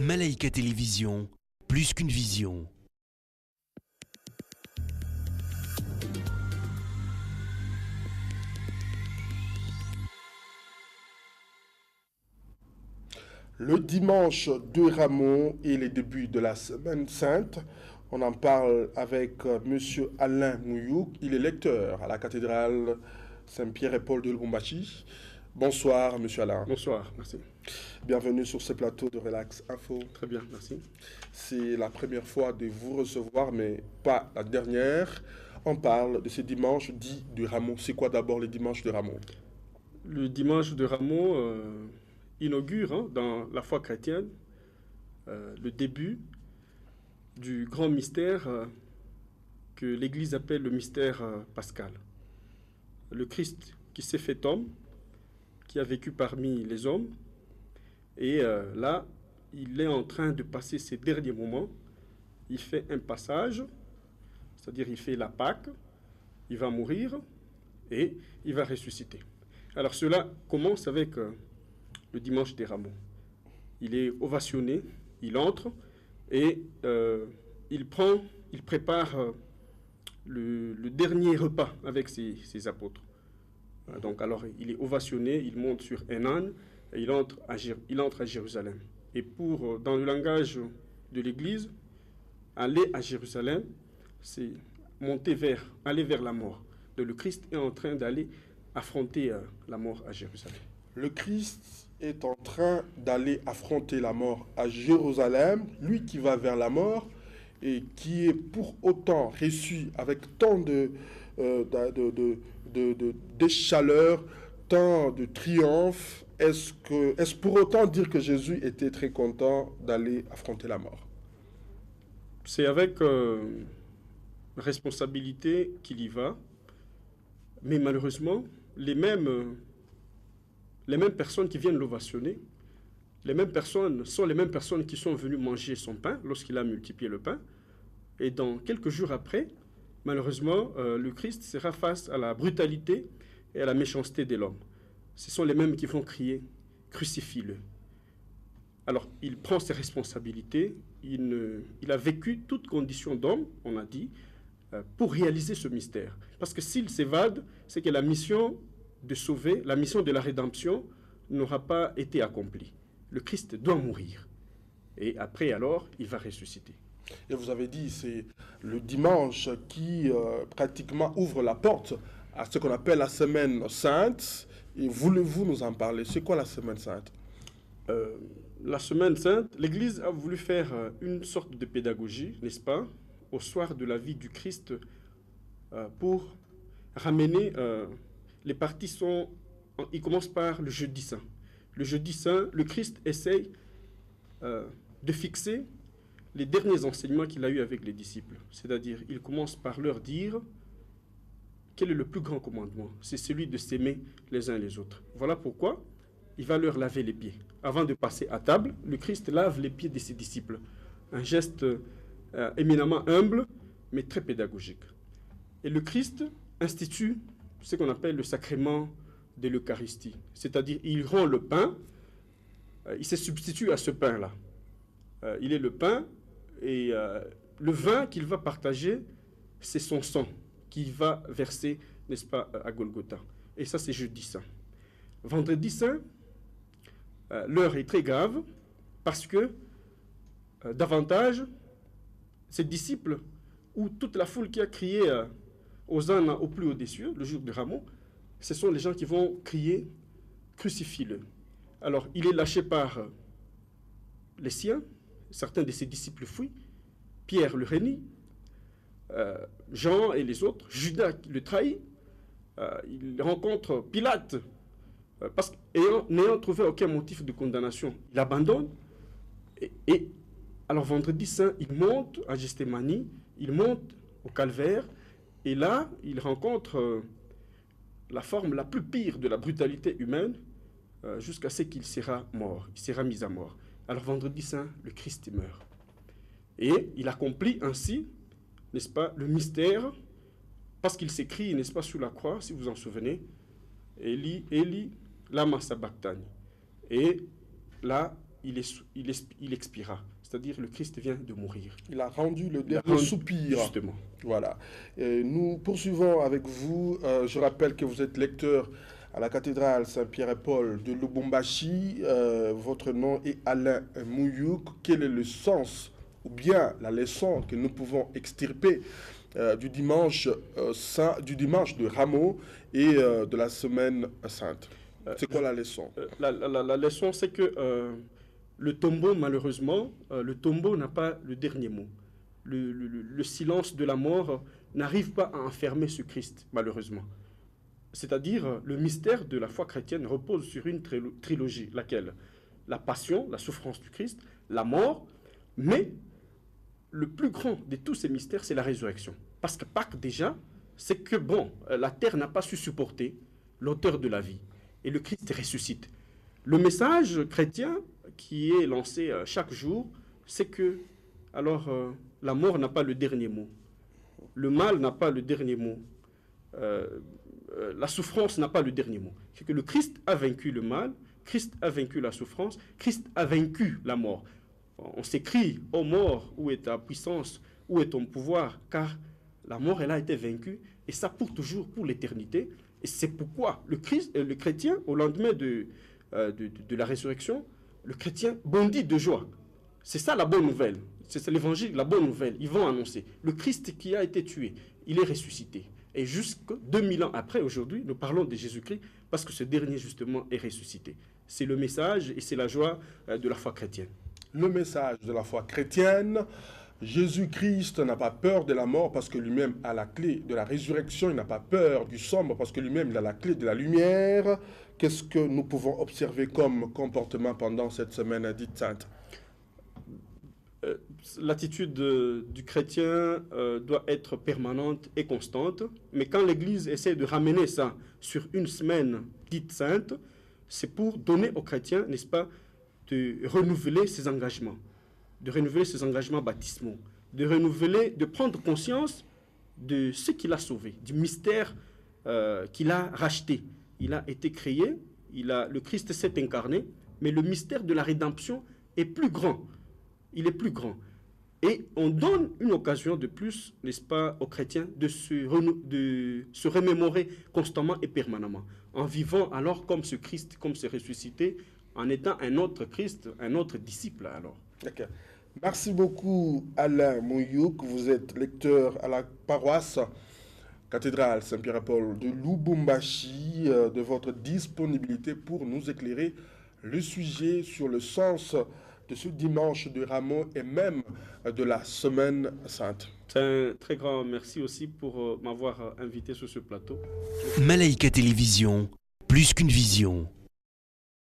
Malaika Télévision, plus qu'une vision. Le dimanche de Rameau et les débuts de la Semaine Sainte, on en parle avec Monsieur Alain Mouyouk. Il est lecteur à la cathédrale Saint-Pierre et Paul de Lubumbashi. Bonsoir, Monsieur Alain. Bonsoir, merci. Bienvenue sur ce plateau de Relax Info. Très bien, merci. C'est la première fois de vous recevoir, mais pas la dernière. On parle de ce dimanche dit du Rameau. C'est quoi d'abord le dimanche de Rameau? Le dimanche de Rameau inaugure dans la foi chrétienne le début du grand mystère que l'Église appelle le mystère pascal. Le Christ qui s'est fait homme, qui a vécu parmi les hommes, et là, il est en train de passer ses derniers moments. Il fait un passage, c'est-à-dire il fait la Pâque, il va mourir et il va ressusciter. Alors cela commence avec le dimanche des Rameaux. Il est ovationné, il entre et il prépare le dernier repas avec ses apôtres. Donc alors il est ovationné, il monte sur un âne et il entre à Jérusalem. Et dans le langage de l'Église, aller à Jérusalem, c'est aller vers la mort. Donc le Christ est en train d'aller affronter la mort à Jérusalem. Le Christ est en train d'aller affronter la mort à Jérusalem, lui qui va vers la mort et qui est pour autant reçu avec tant de chaleur, tant de triomphe. Est-ce pour autant dire que Jésus était très content d'aller affronter la mort? C'est avec responsabilité qu'il y va, mais malheureusement, les mêmes personnes qui viennent l'ovationner, les mêmes personnes sont les mêmes personnes qui sont venues manger son pain lorsqu'il a multiplié le pain. Et dans quelques jours après, malheureusement, le Christ sera face à la brutalité et à la méchanceté de l'homme. Ce sont les mêmes qui vont crier « Crucifie-le ». Alors, il prend ses responsabilités, il a vécu toute condition d'homme, on a dit, pour réaliser ce mystère. Parce que s'il s'évade, c'est que la mission de sauver, la mission de la rédemption n'aura pas été accomplie. Le Christ doit mourir. Et après, alors, il va ressusciter. Et vous avez dit, c'est le dimanche qui pratiquement ouvre la porte à ce qu'on appelle la Semaine Sainte. Et voulez-vous nous en parler? C'est quoi la Semaine Sainte? La Semaine Sainte, l'Église a voulu faire une sorte de pédagogie, n'est-ce pas, au soir de la vie du Christ pour ramener... les parties il commence par le jeudi saint. Le jeudi saint, le Christ essaye de fixer les derniers enseignements qu'il a eus avec les disciples. C'est-à-dire, il commence par leur dire quel est le plus grand commandement. C'est celui de s'aimer les uns les autres. Voilà pourquoi il va leur laver les pieds. Avant de passer à table, le Christ lave les pieds de ses disciples. Un geste éminemment humble, mais très pédagogique. Et le Christ institue ce qu'on appelle le sacrement de l'Eucharistie. C'est-à-dire, il rend le pain, il se substitue à ce pain-là. Il est le pain, et le vin qu'il va partager, c'est son sang qu'il va verser, n'est-ce pas, à Golgotha. Et ça, c'est jeudi saint. Vendredi saint, l'heure est très grave, parce que davantage, ses disciples, ou toute la foule qui a crié Hosanna au plus haut des cieux, le jour de Rameau, ce sont les gens qui vont crier « Crucifie-le ». Alors, il est lâché par les siens, certains de ses disciples fuient, Pierre le renie, Jean et les autres, Judas le trahit, il rencontre Pilate, parce n'ayant trouvé aucun motif de condamnation, il abandonne, et alors vendredi saint, il monte à Gethsémani, il monte au calvaire, et là, il rencontre la forme la plus pire de la brutalité humaine jusqu'à ce qu'il sera mort, il sera mis à mort. Alors vendredi saint, le Christ meurt. Et il accomplit ainsi, n'est-ce pas, le mystère, parce qu'il s'écrit, n'est-ce pas, sous la croix, si vous en souvenez, Eli, Eli, lama sabachthani. Et là, il expira. C'est-à-dire le Christ vient de mourir. Il a rendu le Il a dernier rendu- soupir. Justement. Voilà. Et nous poursuivons avec vous. Je rappelle que vous êtes lecteur à la cathédrale Saint-Pierre-et-Paul de Lubumbashi. Votre nom est Alain Mouyouk. Quel est le sens ou bien la leçon que nous pouvons extirper du dimanche de Rameau et de la semaine sainte? C'est quoi la leçon? La leçon, c'est que le tombeau, malheureusement, le tombeau n'a pas le dernier mot. Le silence de la mort n'arrive pas à enfermer ce Christ, malheureusement. C'est-à-dire, le mystère de la foi chrétienne repose sur une trilogie, laquelle? La passion, la souffrance du Christ, la mort, mais le plus grand de tous ces mystères, c'est la résurrection. Parce que Pâques, déjà, c'est que, bon, la terre n'a pas su supporter l'auteur de la vie. Et le Christ ressuscite. Le message chrétien qui est lancé chaque jour, c'est que, alors, la mort n'a pas le dernier mot. Le mal n'a pas le dernier mot. La souffrance n'a pas le dernier mot. C'est que le Christ a vaincu le mal, Christ a vaincu la souffrance, Christ a vaincu la mort. On s'écrie, ô mort, où est ta puissance, où est ton pouvoir? Car la mort, elle a été vaincue, et ça pour toujours, pour l'éternité. Et c'est pourquoi le chrétien, au lendemain de la résurrection, le chrétien bondit de joie. C'est ça la bonne nouvelle. C'est l'évangile, la bonne nouvelle. Ils vont annoncer. Le Christ qui a été tué, il est ressuscité. Et jusqu'à 2000 ans après, aujourd'hui, nous parlons de Jésus-Christ parce que ce dernier, justement, est ressuscité. C'est le message et c'est la joie de la foi chrétienne. Le message de la foi chrétienne: Jésus-Christ n'a pas peur de la mort parce que lui-même a la clé de la résurrection. Il n'a pas peur du sombre parce que lui-même il a la clé de la lumière. Qu'est-ce que nous pouvons observer comme comportement pendant cette semaine dite sainte? L'attitude du chrétien doit être permanente et constante, mais quand l'Église essaie de ramener ça sur une semaine dite sainte, c'est pour donner aux chrétiens, n'est-ce pas, de renouveler ses engagements, baptismaux, de renouveler, de prendre conscience de ce qu'il a sauvé, du mystère qu'il a racheté. Il a été créé, le Christ s'est incarné, mais le mystère de la rédemption est plus grand. Il est plus grand. Et on donne une occasion de plus, n'est-ce pas, aux chrétiens de se remémorer constamment et permanemment, en vivant alors comme ce Christ, comme ce ressuscité, en étant un autre Christ, un autre disciple alors. D'accord. Merci beaucoup Alain Mouyouk. Vous êtes lecteur à la paroisse cathédrale Saint-Pierre-et-Paul de Lubumbashi, de votre disponibilité pour nous éclairer le sujet sur le sens de ce dimanche de Rameau et même de la semaine sainte. C'est un très grand merci aussi pour m'avoir invité sur ce plateau. Malaika Télévision, plus qu'une vision.